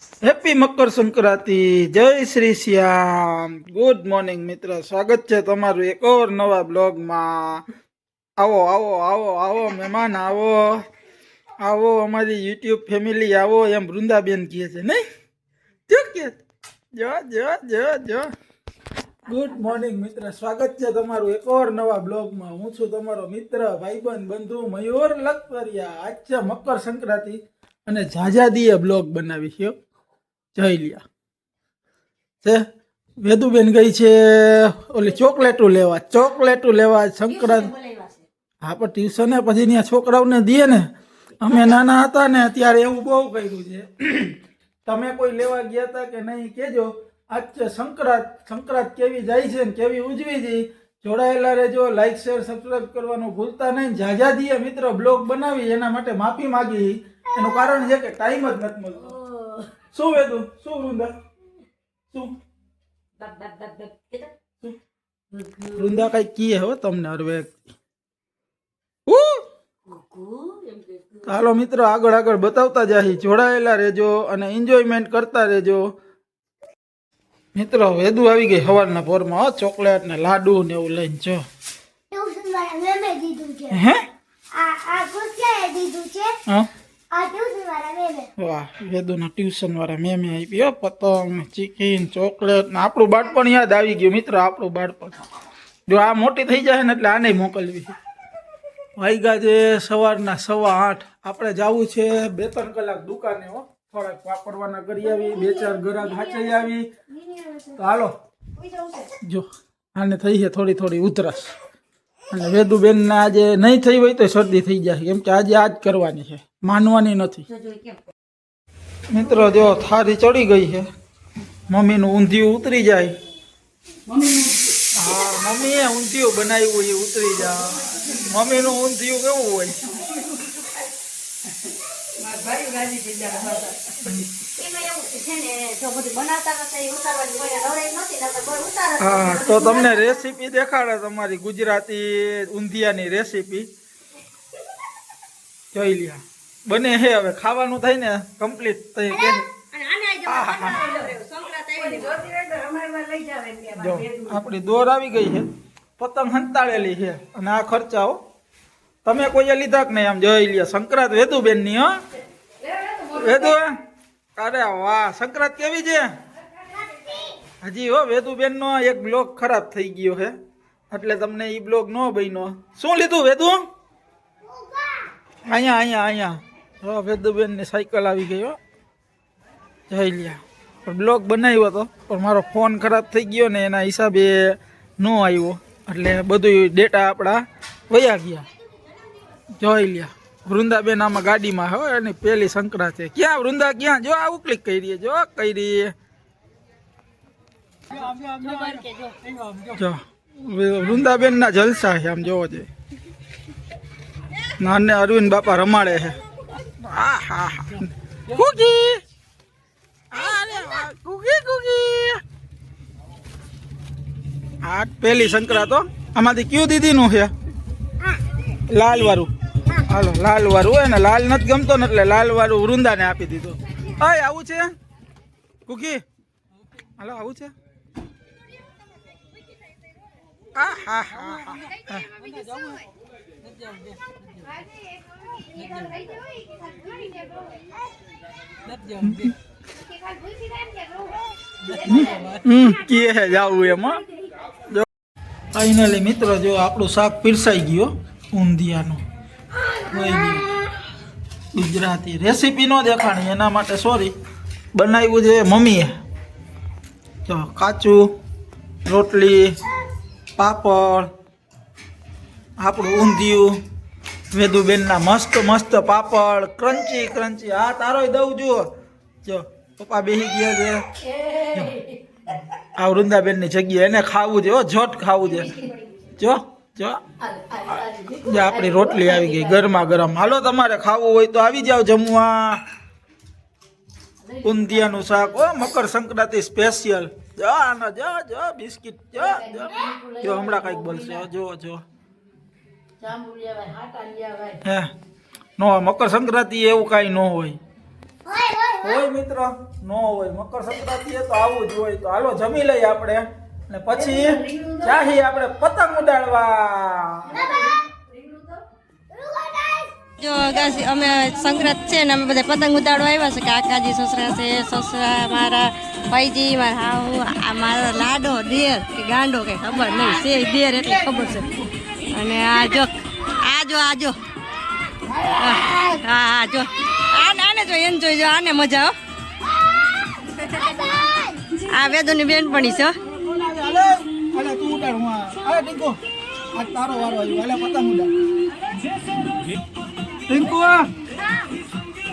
Happy Makar Sankranti, જય શ્રી શ્યામ. Good morning મિત્ર, સ્વાગત છે તમારું એક ઓર નવા બ્લોગમાં. આવો આવો આવો આવો મહેમાન, આવો આવો અમારી યુટ્યુબ ફેમિલી, આવો એમ વૃંદાબેન કહે છે નહીં? જો કે જો જો જો જો. ગુડ મોર્નિંગ મિત્ર, સ્વાગત છે તમારું એક ઓર નવા બ્લોગમાં. હું છું તમારો મિત્ર, ભાઈબંધ, બંધુ મયુર લખતરિયા. આજ છે મકર સંક્રાંતિ અને ઝાઝાદીએ બ્લોગ બનાવી છે. જઈ લ્યા છે વેદુબેન ગઈ છે ઓલી ચોકલેટું લેવા સંક્રાંત. હા, પણ ટ્યુશને પછી ત્યાં છોકરાઓને દે ને. અમે નાના હતા ને ત્યારે એવું બહુ કર્યું છે. તમે કોઈ લેવા ગયા હતા કે નહીં કહેજો. આજ છે સંક્રાંત કેવી જાય છે ને કેવી ઉજવી છે. જોડાયેલા રહેજો, લાઈક શેર સબસ્ક્રાઈબ કરવાનું ભૂલતા નહીં. ઝાઝાદીએ મિત્ર બ્લોગ બનાવી એના માટે માફી માગી. એનું કારણ છે કે ટાઈમ જ નથી મળતો. શું વેદુ, શું વૃંદા, શું વૃંદા કઈ કીએ હો તમને હવે. હાલો મિત્રો, આગળ બતાવતા જાહી. જોડાયેલા રહેજો અને એન્જોયમેન્ટ કરતા રહેજો. મિત્રો વેદુ આવી ગઈ સવારના પોરમાં, ચોકલેટ ને લાડુ ને એવું લઈને. જો હે હા, વાહ, વેદુના ટ્યુશન વાળા મેમે આપી પતંગ, ચિકન, ચોકલેટ ને આપણું બાળપણ યાદ આવી ગયું મિત્રો. આપણું બાળપણ જો આ મોટી થઈ જાય ને એટલે આને મોકલવી. વાગ્યા છે સવારના 8:15. આપણે જવું છે 2-3 કલાક દુકાને. હો, થોડાક વાપરવાના કરી આવી, 2-4 ગ્રાહક હાચાઈ આવી. તો હાલો, જો આને થઈ છે થોડી ઉધરસ. અને વેદુબેનને આજે નહીં થઈ હોય તો શરદી થઈ જાય, કેમ કે આજે આજ કરવાની છે, માનવાની નથી. મિત્રો જો થારી ચડી ગઈ છે. મમ્મીનું ઊંધિયું ઉતરી જાય. હા, મમ્મીએ ઊંધિયું બનાવ્યું એ ઉતરી જાય. મમ્મીનું ઊંધિયું કેવું હોય? હા, તો તમને રેસીપી દેખાડે તમારી ગુજરાતી ઊંધિયાની રેસીપી. જોઈ લ્યા, બને હે. હવે ખાવાનું થાય ને કમ્પ્લીટ થઈ કે જો આપણી દોર આવી ગઈ છે, પતંગ હંતાળેલી છે. અને આ ખર્ચાઓ તમે કોઈએ લીધા કે નહીં? આમ જોઈ લ્યા, સંક્રાંત વેદુબેન ની. હો વેદુ, અરે વાહ, સંક્રાંત કેવી છે હજી? હો વેદુબેન નો એક બ્લોગ ખરાબ થઈ ગયો છે એટલે તમને ઈ બ્લોગ નો બન્યો. શું લીધું વેદુ? અહીંયા હો, વેદુબેન ની સાયકલ આવી ગઈ. હો જઈ લ્યા, પણ બ્લોગ બનાવ્યો હતો પણ મારો ફોન ખરાબ થઈ ગયો ને એના હિસાબે ન આવ્યો, એટલે બધું ડેટા આપણા વયા ગયા. જોઈ લ્યા, વૃંદાબેન આમાં ગાડીમાં. હો, એની પહેલી સંક્રાંત છે. ક્યાં વૃંદા, ક્યાં? જો આવું ક્લિક કરી, જો કરી. જો વૃંદાબેન ના જલસા છે, આમ જોવો છે. નાને અરવિંદ બાપા રમાડે છે. હા હા હા, કુકી, કુકી. આ પહેલી સંક્રાંત. આમાંથી કયું દીદી નું છે? લાલ વાળું. હાલો, લાલ વાળું હોય ને, લાલ નથી ગમતો ને એટલે લાલ વાળું વૃંદાને આપી દીધું. હા, આવું છે કુકી? હાલો, આવું છે. હા હા હા હા. કે જાવું એમાં. ફાઈનલી મિત્રો જો આપણું શાક પીરસાઈ ગયું ઊંધિયાનું. ગુજરાતી રેસીપી નો દેખાણી એના માટે સોરી. બનાવ્યું છે મમ્મીએ. જો કાચું, રોટલી, પાપડ, આપણું ઊંધિયું, વેદુબેનના મસ્ત પાપડ, ક્રન્ચી. હા, તારોય દઉં જુઓ. જો પપ્પા બેસી ગયા છે. આ વૃંદાબેનની જગ્યા, એને ખાવું છે. ઝટ ખાવું છે. જો આપણી રોટલી આવી ગઈ ગરમા ગરમ. હાલો, તમારે ખાવું હોય તો આવી જાવ જમવા. ઊંધિયાનું શાક. ઓ મકર સંક્રાંતિ સ્પેશિયલ. જો બિસ્કિટ. જો હમણાં કઈક બોલશે. જો હે નો, મકર સંક્રાંતિ એવું કઈ ન હોય. હોય મિત્ર નો હોય મકર સંક્રાંતિ તો આવું જ હોય. તો હાલો જમી લઈએ આપણે અને પછી જાહી આપણે પતંગ ઉડાડવા. જો ગાસી અમે સંક્રાંત છે ને અમે બધા પતંગ ઉડાડવા આવ્યા છે. કાકાજી સસરા છે, સસરા મારા ભાઈજી મારા હાહુ આ મારો લાડો દેર કે ગાંડો કઈ ખબર નહીં છે દેર એટલે ખબર છે. અને આ જો હા જો આને જો એન્જોય જો આને મજા હો. આ વેદોની બેનપણી છે હો. હાલે તું ઉડાડ હું હાલે ટીકો આ તારો વારો આવ્યો. હાલે પતંગ ઉડાડ ટીકો.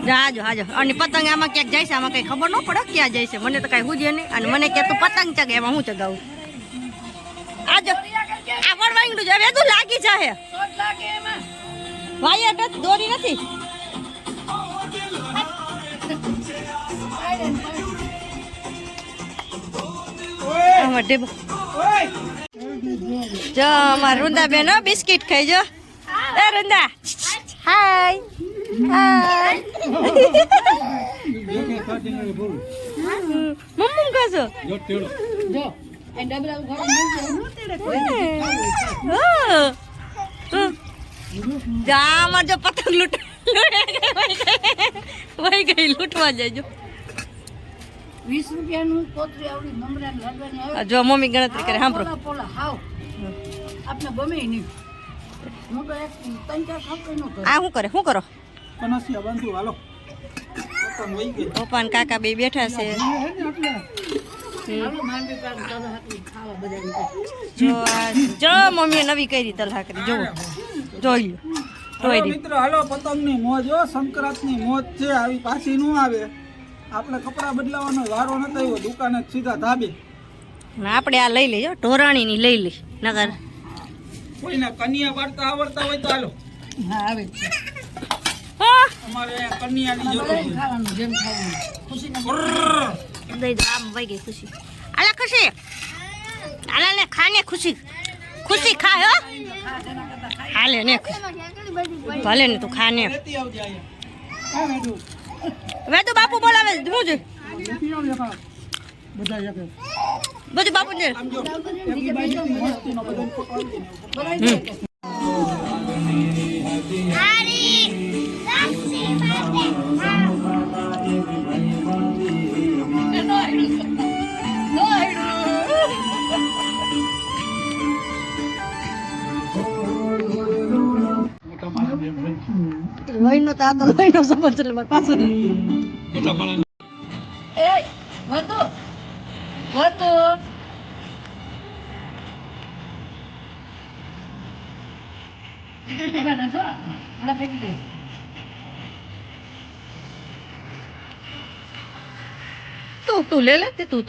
હાજો અને પતંગ આમાં ક્યાંક જાય છે આમાં કઈ ખબર ન પડે ક્યાં જાય છે. મને તો કઈ હુજે નહીં અને મને કે તું પતંગ ચગે એમાં હું ચગાવું. આજો આ વળવાંગડું જ હવે તું લાગી જાહે વાયર દોરી નથી. જો અમાર રૂંદા બેન બિસ્કિટ ખાઈ જો. એ રૂંદા હાય મમ્મી કાસો જો પતંગ વહી ગઈ લૂંટવા જજો. 20 રૂપિયાનું કોતરી આવડી મમરાને લાડવાની આવે. જો મમ્મી ગણતરી કરે સાંભળો. પોલા હાવ આપને ગમે નહીં. હું તો એક 3-4 ખાવ ન કરું. આ શું કરો કનસિયા બાંધું હાલો પતંગ વહી ગઈ. પપ્પા ને કાકા બે બેઠા છે. હાલો માંડી પાડ દાદા હાથની ખાવા બધાને. જો મમ્મીએ નવી કરી તલહાકરી જો જોઈ લો હાલો મિત્ર હાલો પતંગની મોજ હો. સંક્રાંતની મોજ છે આવી પાછી નો આવે. આપણે કપડા બદલાવાનો વારો નતો આવ્યો. દુકાને સીધા ધાબે. આપણે આ લઈ લેજો ઢોરાણીની લઈ લે નગર કોઈને કન્યા વાર્તા આવડતા હોય તો હાલો. હા આવે છે. અમારે કન્યાની જરૂર છે. ખાવાનું જેમ ખાવાનું ખુશીને દઈ દો આમ વઈ ગઈ ખુશી. આલા ખુશી આલા ને ખાને ખુશી ખા હો. હાલે ને ભલે ને તું ખા ને. લેતી આવજે અહીંયા. હા મેડું વેદુ બાપુ બોલાવે શું છે લેતી આવજે હા. બધા એક બધું બાપુ ને આમ જો એમની બાજુ મસ્તીનો બધાને પકડી દે. વહીનો તો આ તો વહીનો સમજ એટલે મારે પાછું એ વધુ તું લે લે તું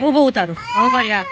ઊભો ઉતારું હવે યાર